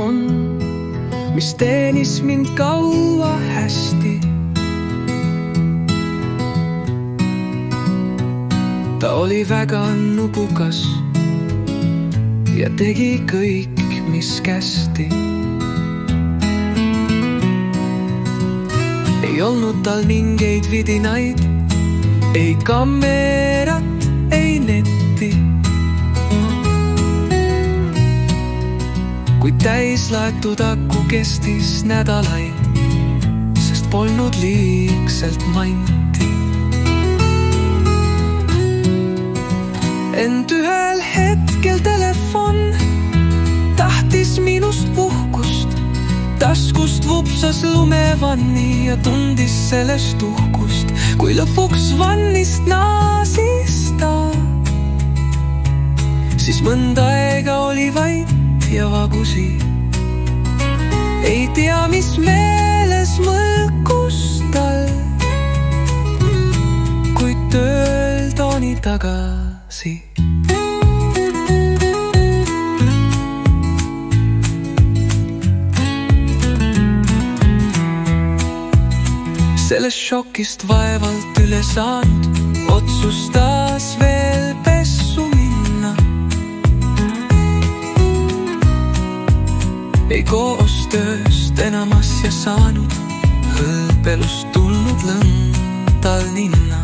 on, mis teenis mind kaua hästi. Ta oli väga nupukas ja tegi kõik, mis kästi. Ei olnud tal mingeid vidinaid, ei kamerat, ei netti. Kui täislaetud aku kestis nädalaid, sest polnud liigselt manti. Ent ühel hetkel telefon tahtis minust puhkust. Taskust vupsas lumevanni ja tundis sellest uhkust. Kui lõpuks vannist naasis ta, siis mõnda aega oli vait ja vagusi. Ei tea, mis meeles mõlkus tal, kuid töölt oli tagasi. Sellest šokist vaevalt üle saanud, otsustas veel pessu minna. Ei koostööst enam asja saanud, hõlpelust tulnud lõng tal ninna.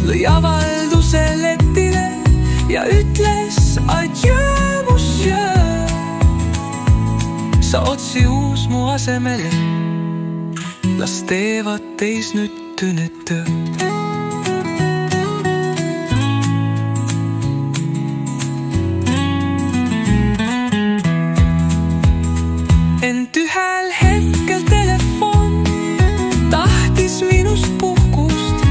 Lõi avalduse letile ja ütles adjöö, monsieur. Sa otsi uus mu asemele, las teevad teis nüüd tünet tööd. Ent ühel hetkel telefon tahtis minust puhkust.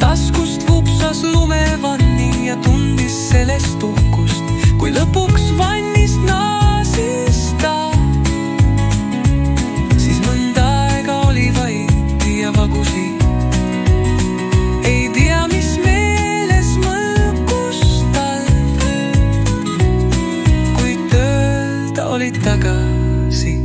Taskust vupsas lumevanni ja tundis sellest uhkust. Kui lõpuks vannist naasis ta, siis mõnda aega oli vait ja vagusi. Ei tea, mis meeles mõlkus tal, kuid tööl ta oli tagasi.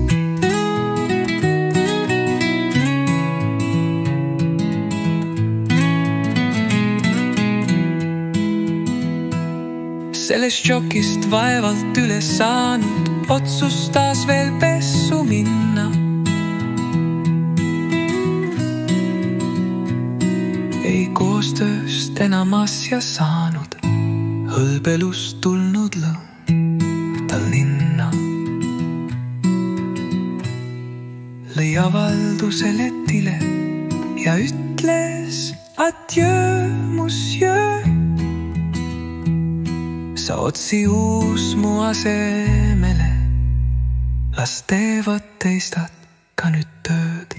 Sellest šokist vaevalt üle saanud, otsustas veel pessu minna. Ei koostööst enam asja saanud, hõlpelust tulnud lõng tal ninna. Lõi avalduse letile ja ütles adjöö, monsieur. Sa otsi uus mu asemele, las teevad teistad ka nüüd tööd.